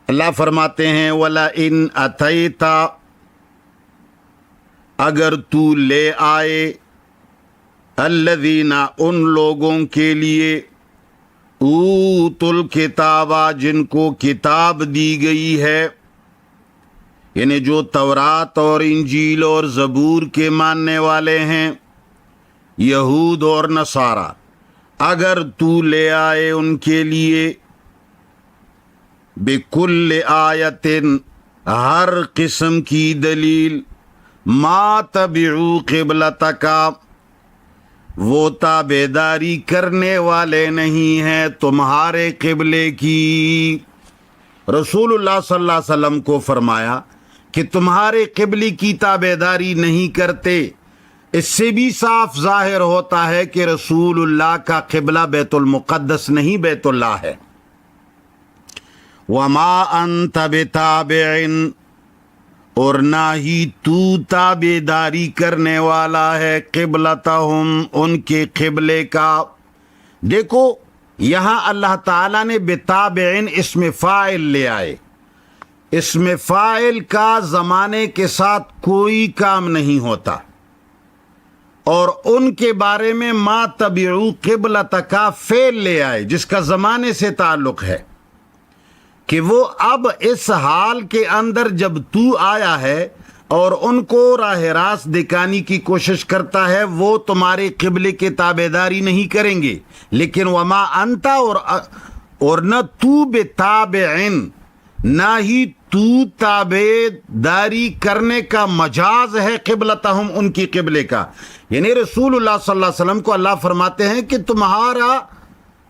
اللہ فرماتے ہیں وَلَئِنْ أَتَيْتَ، اگر تو لے آئے الذین ان لوگوں کے لیے اوتوا الکتاب جن کو کتاب دی گئی ہے، یعنی جو تورات اور انجیل اور زبور کے ماننے والے ہیں، یہود اور نصارہ، اگر تو لے آئے ان کے لیے بکل آیت، ہر قسم کی دلیل، ما تبعوا قبلتک، وہ تابعداری کرنے والے نہیں ہیں تمہارے قبلے کی۔ رسول اللہ صلی اللہ علیہ وسلم کو فرمایا کہ تمہارے قبلے کی تابعداری نہیں کرتے، اس سے بھی صاف ظاہر ہوتا ہے کہ رسول اللہ کا قبلہ بیت المقدس نہیں بیت اللہ ہے۔ وما انت بتابع، اور نہ ہی تو تابعداری کرنے والا ہے قبلتہم، ان کے قبلے کا۔ دیکھو یہاں اللہ تعالیٰ نے بتابعن اسم فاعل لے آئے، اسم فاعل کا زمانے کے ساتھ کوئی کام نہیں ہوتا، اور ان کے بارے میں ما تبعوا قبلتک کا فعل لے آئے جس کا زمانے سے تعلق ہے، کہ وہ اب اس حال کے اندر جب تو آیا ہے اور ان کو راہ راست دکھانے کی کوشش کرتا ہے، وہ تمہارے قبلے کے تابعداری نہیں کریں گے، لیکن وما انت، اور نہ تو بتابعن، نہ ہی تو تابعداری کرنے کا مجاز ہے قبلتہم، ان کی قبلے کا۔ یعنی رسول اللہ صلی اللہ علیہ وسلم کو اللہ فرماتے ہیں کہ تمہارا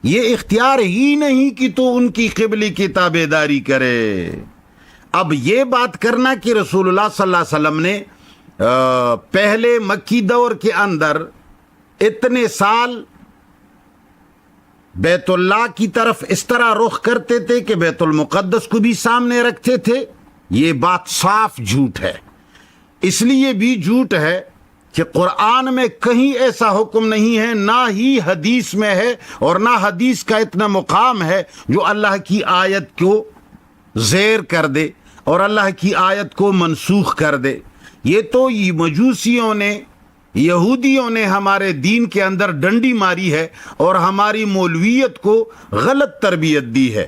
یہ اختیار ہی نہیں کہ تو ان کی قبلے کی تابعداری کرے۔ اب یہ بات کرنا کہ رسول اللہ صلی اللہ علیہ وسلم نے پہلے مکی دور کے اندر اتنے سال بیت اللہ کی طرف اس طرح رخ کرتے تھے کہ بیت المقدس کو بھی سامنے رکھتے تھے، یہ بات صاف جھوٹ ہے۔ اس لیے بھی جھوٹ ہے کہ قرآن میں کہیں ایسا حکم نہیں ہے، نہ ہی حدیث میں ہے، اور نہ حدیث کا اتنا مقام ہے جو اللہ کی آیت کو زیر کر دے اور اللہ کی آیت کو منسوخ کر دے۔ یہ تو مجوسیوں نے، یہودیوں نے ہمارے دین کے اندر ڈنڈی ماری ہے اور ہماری مولویت کو غلط تربیت دی ہے۔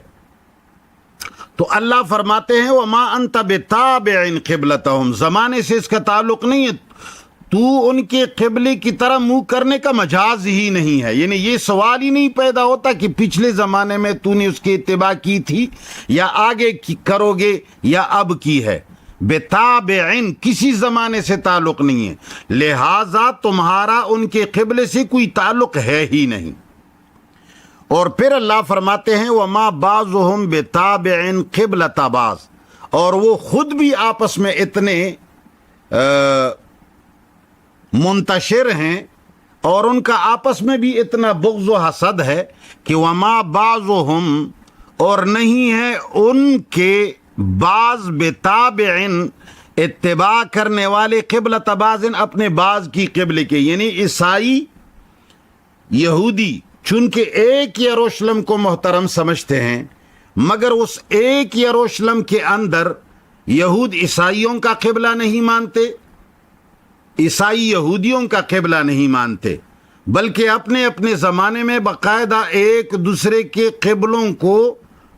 تو اللہ فرماتے ہیں وما انت بتابع قبلتہم، زمانے سے اس کا تعلق نہیں ہے، تو ان کے قبلے کی طرح منہ کرنے کا مجاز ہی نہیں ہے۔ یعنی یہ سوال ہی نہیں پیدا ہوتا کہ پچھلے زمانے میں تو نے اس کی اتباع کی تھی یا آگے کرو گے یا اب کی ہے۔ بتابعن کسی زمانے سے تعلق نہیں ہے، لہذا تمہارا ان کے قبلے سے کوئی تعلق ہے ہی نہیں۔ اور پھر اللہ فرماتے ہیں وما بعضهم بتابع قبلۃ بعض، اور وہ خود بھی آپس میں اتنے منتشر ہیں اور ان کا آپس میں بھی اتنا بغض و حسد ہے کہ وما بعضهم، اور نہیں ہے ان کے بعض بتابعن اتباع کرنے والے قبلۃ بعض، اپنے بعض کی قبلے کے، یعنی عیسائی یہودی چونکہ ایک یروشلم کو محترم سمجھتے ہیں، مگر اس ایک یروشلم کے اندر یہود عیسائیوں کا قبلہ نہیں مانتے، عیسائی یہودیوں کا قبلہ نہیں مانتے، بلکہ اپنے اپنے زمانے میں باقاعدہ ایک دوسرے کے قبلوں کو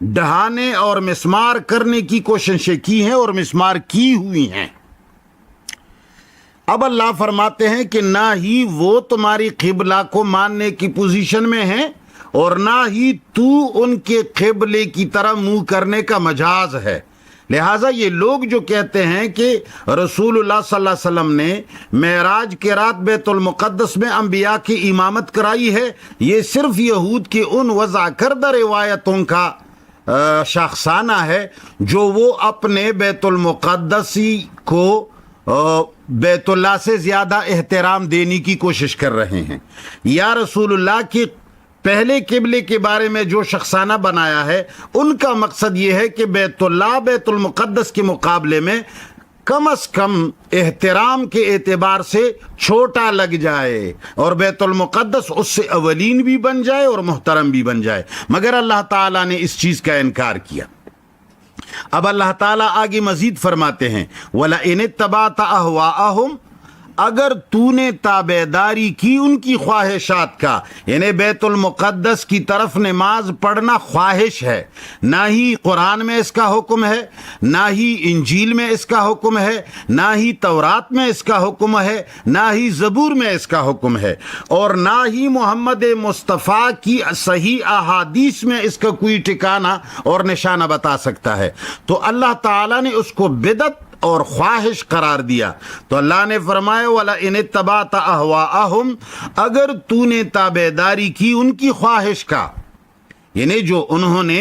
ڈھانے اور مسمار کرنے کی کوششیں کی ہیں اور مسمار کی ہوئی ہیں۔ اب اللہ فرماتے ہیں کہ نہ ہی وہ تمہاری قبلہ کو ماننے کی پوزیشن میں ہیں اور نہ ہی تو ان کے قبلے کی طرح منہ کرنے کا مجاز ہے۔ لہٰذا یہ لوگ جو کہتے ہیں کہ رسول اللہ صلی اللہ علیہ وسلم نے معراج کے رات بیت المقدس میں انبیاء کی امامت کرائی ہے، یہ صرف یہود کی ان وضع کردہ روایتوں کا شاخسانہ ہے جو وہ اپنے بیت المقدسی کو بیت اللہ سے زیادہ احترام دینے کی کوشش کر رہے ہیں، یا رسول اللہ کی پہلے قبلے کے بارے میں جو شخصانہ بنایا ہے ان کا مقصد یہ ہے کہ بیت اللہ بیت المقدس کے مقابلے میں کم از کم احترام کے اعتبار سے چھوٹا لگ جائے اور بیت المقدس اس سے اولین بھی بن جائے اور محترم بھی بن جائے، مگر اللہ تعالیٰ نے اس چیز کا انکار کیا۔ اب اللہ تعالیٰ آگے مزید فرماتے ہیں وَلَئِنِ اتَّبَعْتَ أَهْوَاءَهُمْ، اگر تو نے تابعداری کی ان کی خواہشات کا، یعنی بیت المقدس کی طرف نماز پڑھنا خواہش ہے، نہ ہی قرآن میں اس کا حکم ہے، نہ ہی انجیل میں اس کا حکم ہے، نہ ہی تورات میں اس کا حکم ہے، نہ ہی زبور میں اس کا حکم ہے، اور نہ ہی محمد مصطفیٰ کی صحیح احادیث میں اس کا کوئی ٹھکانہ اور نشانہ بتا سکتا ہے، تو اللہ تعالیٰ نے اس کو بدعت اور خواہش قرار دیا۔ تو اللہ نے فرمایا وَلَئِنِ اتَّبَعْتَ أَهْوَاءَهُمْ، اگر تو نے تابعداری کی ان کی خواہش کا، یعنی جو انہوں نے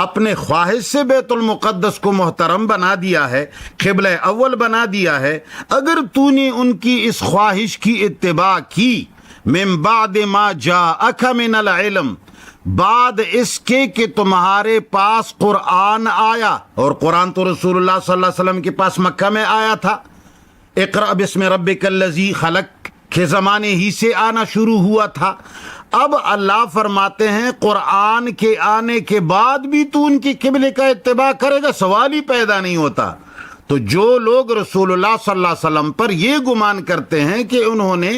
اپنے خواہش سے بیت المقدس کو محترم بنا دیا ہے، قبلہ اول بنا دیا ہے، اگر تو نے ان کی اس خواہش کی اتباع کی، من بعد ما جاءک من العلم، بعد اس کے کہ تمہارے پاس قرآن آیا، اور قرآن تو رسول اللہ صلی اللہ علیہ وسلم کے پاس مکہ میں آیا تھا، اقرأ بسم ربک الذی خلق کے زمانے ہی سے آنا شروع ہوا تھا۔ اب اللہ فرماتے ہیں قرآن کے آنے کے بعد بھی تو ان کی قبلے کا اتباع کرے گا، سوال ہی پیدا نہیں ہوتا۔ تو جو لوگ رسول اللہ صلی اللہ علیہ وسلم پر یہ گمان کرتے ہیں کہ انہوں نے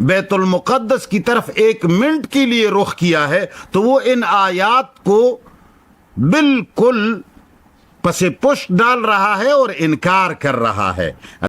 بیت المقدس کی طرف ایک منٹ کے لیے رخ کیا ہے، تو وہ ان آیات کو بالکل پس پشت ڈال رہا ہے اور انکار کر رہا ہے۔